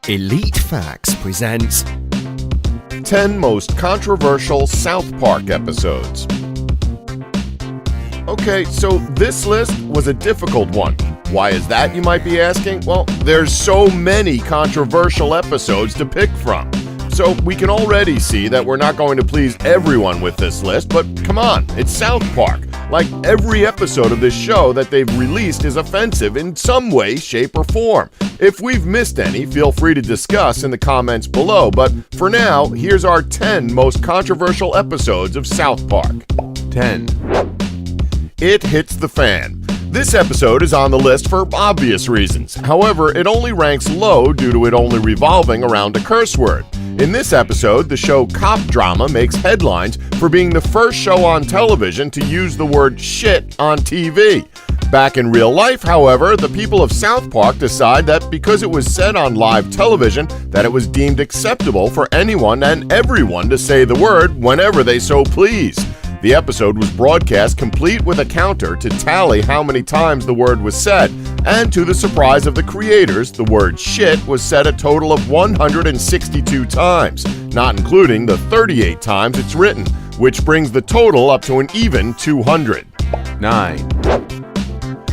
Elite Facts presents 10 most controversial South Park episodes. Okay, so this list was a difficult one. Why is that, you might be asking? Well, there's so many controversial episodes to pick from. So we can already see that we're not going to please everyone with this list, but come on, it's South Park. Like every episode of this show that they've released is offensive in some way, shape, or form. If we've missed any, feel free to discuss in the comments below, but for now, here's our 10 most controversial episodes of South Park. 10. It Hits the Fan. This episode is on the list for obvious reasons. However, it only ranks low due to it only revolving around a curse word. In this episode, the show Cop Drama makes headlines for being the first show on television to use the word shit on TV. Back in real life, however, the people of South Park decide that because it was said on live television, that it was deemed acceptable for anyone and everyone to say the word whenever they so please. The episode was broadcast complete with a counter to tally how many times the word was said, and to the surprise of the creators, the word shit was said a total of 162 times, not including the 38 times it's written, which brings the total up to an even 200. 9.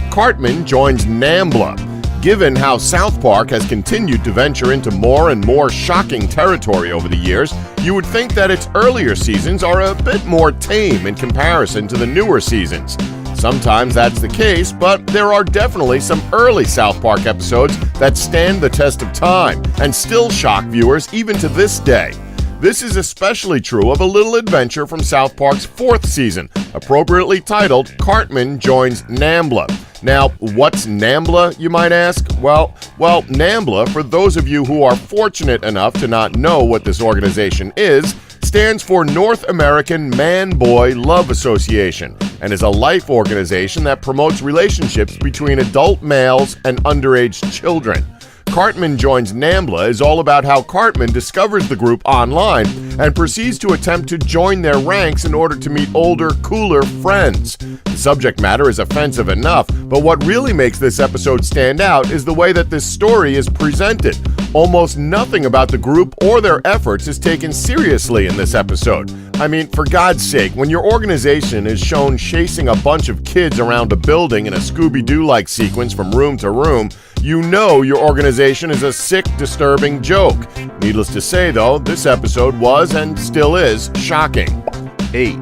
Cartman joins NAMBLA. Given how South Park has continued to venture into more and more shocking territory over the years, you would think that its earlier seasons are a bit more tame in comparison to the newer seasons. Sometimes that's the case, but there are definitely some early South Park episodes that stand the test of time and still shock viewers even to this day. This is especially true of a little adventure from South Park's 4th season, appropriately titled Cartman Joins NAMBLA. Now, what's NAMBLA, you might ask? Well, NAMBLA, for those of you who are fortunate enough to not know what this organization is, stands for North American Man-Boy Love Association and is a life organization that promotes relationships between adult males and underage children. Cartman Joins NAMBLA is all about how Cartman discovers the group online and proceeds to attempt to join their ranks in order to meet older, cooler friends. The subject matter is offensive enough, but what really makes this episode stand out is the way that this story is presented. Almost nothing about the group or their efforts is taken seriously in this episode. I mean, for God's sake, when your organization is shown chasing a bunch of kids around a building in a Scooby-Doo-like sequence from room to room, you know your organization is a sick, disturbing joke. Needless to say, though, this episode was and still is shocking. 8.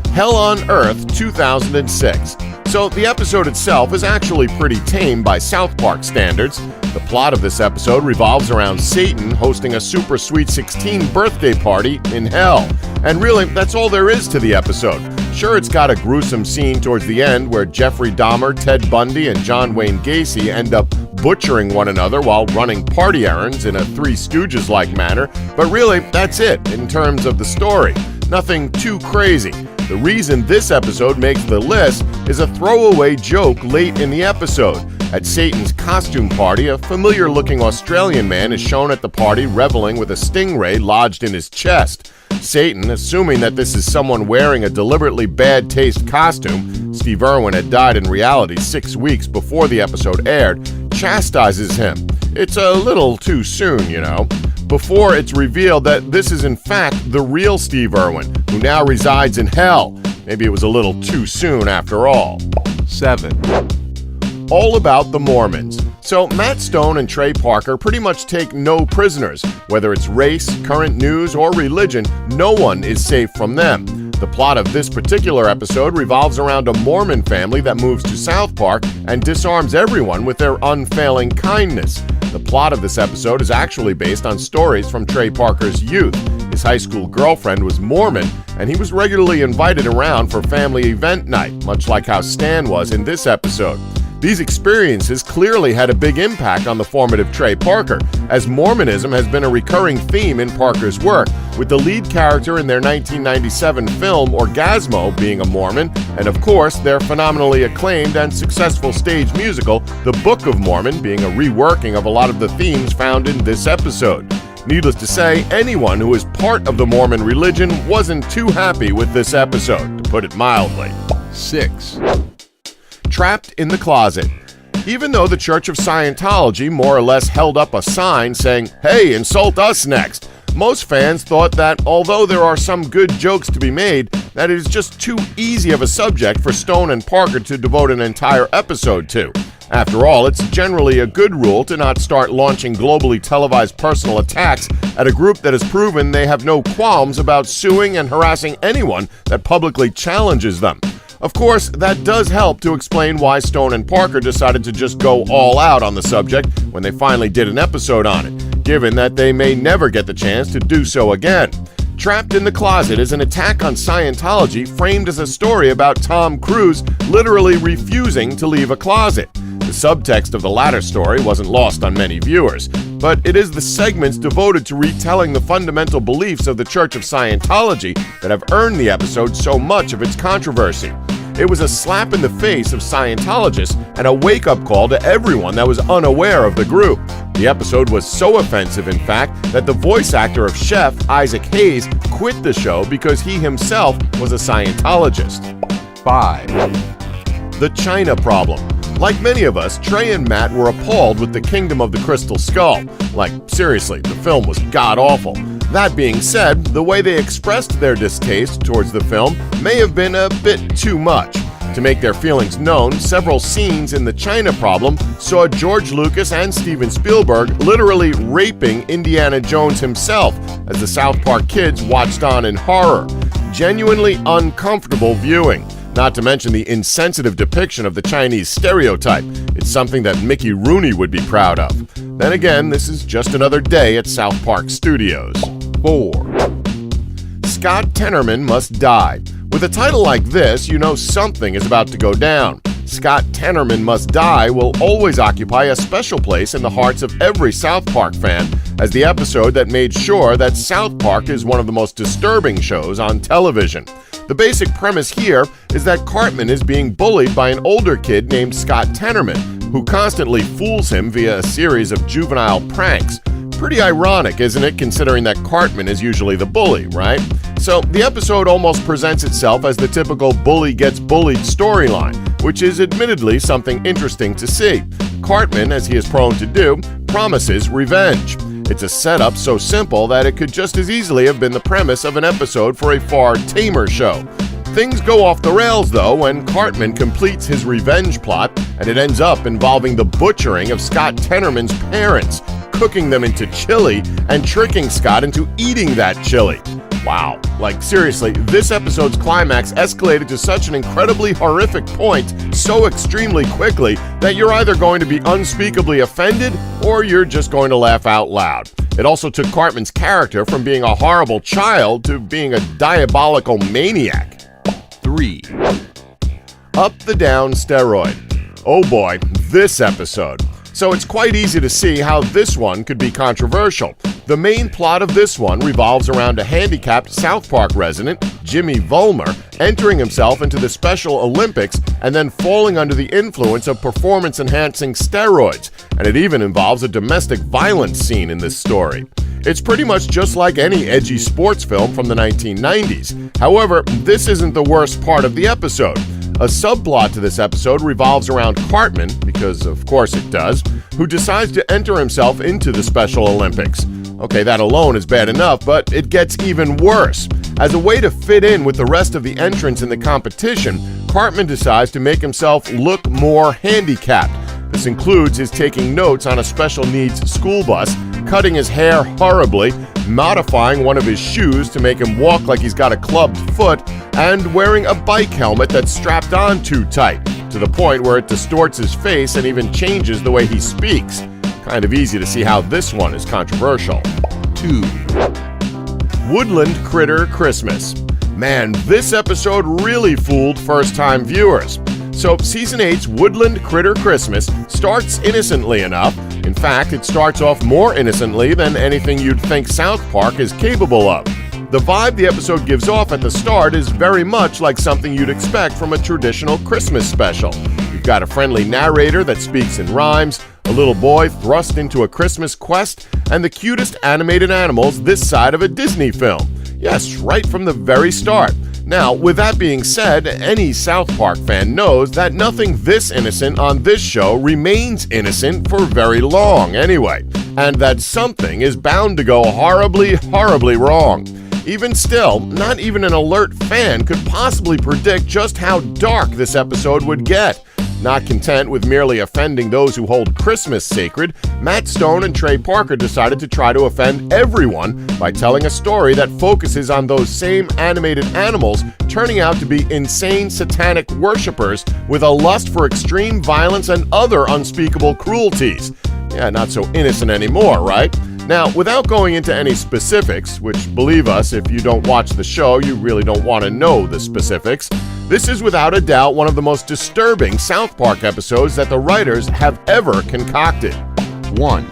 Hell on Earth 2006. So the episode itself is actually pretty tame by South Park standards. The plot of this episode revolves around Satan hosting a Super Sweet 16 birthday party in hell. And really, that's all there is to the episode. Sure, it's got a gruesome scene towards the end where Jeffrey Dahmer, Ted Bundy, and John Wayne Gacy end up butchering one another while running party errands in a Three Stooges-like manner, but really, that's it in terms of the story. Nothing too crazy. The reason this episode makes the list is a throwaway joke late in the episode. At Satan's costume party, a familiar-looking Australian man is shown at the party reveling with a stingray lodged in his chest. Satan, assuming that this is someone wearing a deliberately bad taste costume — Steve Irwin had died in reality 6 weeks before the episode aired — chastises him. It's a little too soon, you know. Before it's revealed that this is in fact the real Steve Irwin, who now resides in hell. Maybe it was a little too soon after all. 7. All About the Mormons. So Matt Stone and Trey Parker pretty much take no prisoners. Whether it's race, current news, or religion, no one is safe from them. The plot of this particular episode revolves around a Mormon family that moves to South Park and disarms everyone with their unfailing kindness. The plot of this episode is actually based on stories from Trey Parker's youth. His high school girlfriend was Mormon, and he was regularly invited around for family event night, much like how Stan was in this episode. These experiences clearly had a big impact on the formative Trey Parker, as Mormonism has been a recurring theme in Parker's work, with the lead character in their 1997 film Orgasmo being a Mormon, and of course their phenomenally acclaimed and successful stage musical, The Book of Mormon, being a reworking of a lot of the themes found in this episode. Needless to say, anyone who is part of the Mormon religion wasn't too happy with this episode, to put it mildly. 6. Trapped in the Closet. Even though the Church of Scientology more or less held up a sign saying, "Hey, insult us next," most fans thought that although there are some good jokes to be made, that it is just too easy of a subject for Stone and Parker to devote an entire episode to. After all, it's generally a good rule to not start launching globally televised personal attacks at a group that has proven they have no qualms about suing and harassing anyone that publicly challenges them. Of course, that does help to explain why Stone and Parker decided to just go all out on the subject when they finally did an episode on it, given that they may never get the chance to do so again. Trapped in the Closet is an attack on Scientology framed as a story about Tom Cruise literally refusing to leave a closet. The subtext of the latter story wasn't lost on many viewers, but it is the segments devoted to retelling the fundamental beliefs of the Church of Scientology that have earned the episode so much of its controversy. It was a slap in the face of Scientologists and a wake-up call to everyone that was unaware of the group. The episode was so offensive, in fact, that the voice actor of Chef, Isaac Hayes, quit the show because he himself was a Scientologist. 5, The China Problem. Like many of us, Trey and Matt were appalled with the Kingdom of the Crystal Skull. Like, seriously, the film was god-awful. That being said, the way they expressed their distaste towards the film may have been a bit too much. To make their feelings known, several scenes in The China Problem saw George Lucas and Steven Spielberg literally raping Indiana Jones himself as the Southpark kids watched on in horror. Genuinely uncomfortable viewing. Not to mention the insensitive depiction of the Chinese stereotype. It's something that Mickey Rooney would be proud of. Then again, this is just another day at Southpark Studios. 4, Scott Tenorman Must Die. With a title like this, you know something is about to go down. Scott Tenorman Must Die will always occupy a special place in the hearts of every South Park fan as the episode that made sure that South Park is one of the most disturbing shows on television. The basic premise here is that Cartman is being bullied by an older kid named Scott Tenorman, who constantly fools him via a series of juvenile pranks. Pretty ironic, isn't it, considering that Cartman is usually the bully, right? So the episode almost presents itself as the typical bully gets bullied storyline, which is admittedly something interesting to see. Cartman, as he is prone to do, promises revenge. It's a setup so simple that it could just as easily have been the premise of an episode for a far tamer show. Things go off the rails, though, when Cartman completes his revenge plot, and it ends up involving the butchering of Scott Tenorman's parents, cooking them into chili, and tricking Scott into eating that chili. Wow, like seriously, this episode's climax escalated to such an incredibly horrific point so extremely quickly that you're either going to be unspeakably offended or you're just going to laugh out loud. It also took Cartman's character from being a horrible child to being a diabolical maniac. 3, Up the Down Steroid. Oh boy, this episode. So it's quite easy to see how this one could be controversial. The main plot of this one revolves around a handicapped South Park resident, Jimmy Vollmer, entering himself into the Special Olympics and then falling under the influence of performance-enhancing steroids, and it even involves a domestic violence scene in this story. It's pretty much just like any edgy sports film from the 1990s. However, this isn't the worst part of the episode. A subplot to this episode revolves around Cartman, because of course it does, who decides to enter himself into the Special Olympics. Okay, that alone is bad enough, but it gets even worse. As a way to fit in with the rest of the entrants in the competition, Cartman decides to make himself look more handicapped. This includes his taking notes on a special needs school bus, cutting his hair horribly, modifying one of his shoes to make him walk like he's got a clubbed foot, and wearing a bike helmet that's strapped on too tight, to the point where it distorts his face and even changes the way he speaks. Kind of easy to see how this one is controversial. 2, Woodland Critter Christmas. Man, this episode really fooled first-time viewers. So, Season 8's Woodland Critter Christmas starts innocently enough. In fact, it starts off more innocently than anything you'd think South Park is capable of. The vibe the episode gives off at the start is very much like something you'd expect from a traditional Christmas special. You've got a friendly narrator that speaks in rhymes, a little boy thrust into a Christmas quest, and the cutest animated animals this side of a Disney film. Yes, right from the very start. Now, with that being said, any South Park fan knows that nothing this innocent on this show remains innocent for very long anyway, and that something is bound to go horribly, horribly wrong. Even still, not even an alert fan could possibly predict just how dark this episode would get. Not content with merely offending those who hold Christmas sacred, Matt Stone and Trey Parker decided to try to offend everyone by telling a story that focuses on those same animated animals turning out to be insane satanic worshippers with a lust for extreme violence and other unspeakable cruelties. Yeah, not so innocent anymore, right? Now, without going into any specifics, which, believe us, if you don't watch the show, you really don't want to know the specifics, this is without a doubt one of the most disturbing South Park episodes that the writers have ever concocted. 1.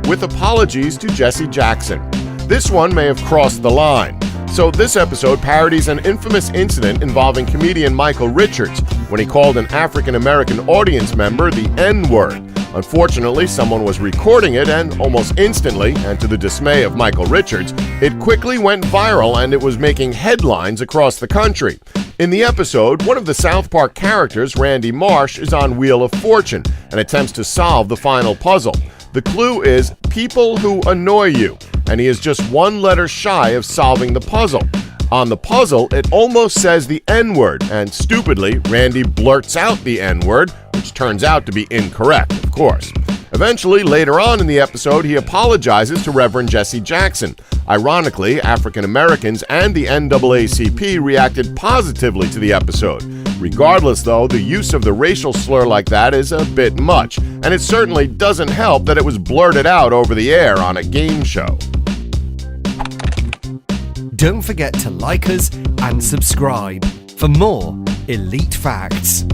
With apologies to Jesse Jackson. This one may have crossed the line. So this episode parodies an infamous incident involving comedian Michael Richards when he called an African-American audience member the N-word. Unfortunately, someone was recording it, and almost instantly, and to the dismay of Michael Richards, it quickly went viral and it was making headlines across the country. In the episode, one of the South Park characters, Randy Marsh, is on Wheel of Fortune and attempts to solve the final puzzle. The clue is people who annoy you, and he is just one letter shy of solving the puzzle. On the puzzle, it almost says the N-word, and stupidly, Randy blurts out the N-word, which turns out to be incorrect, of course. Eventually, later on in the episode, he apologizes to Reverend Jesse Jackson. Ironically, African Americans and the NAACP reacted positively to the episode. Regardless, though, the use of the racial slur like that is a bit much, and it certainly doesn't help that it was blurted out over the air on a game show. Don't forget to like us and subscribe for more Elite Facts.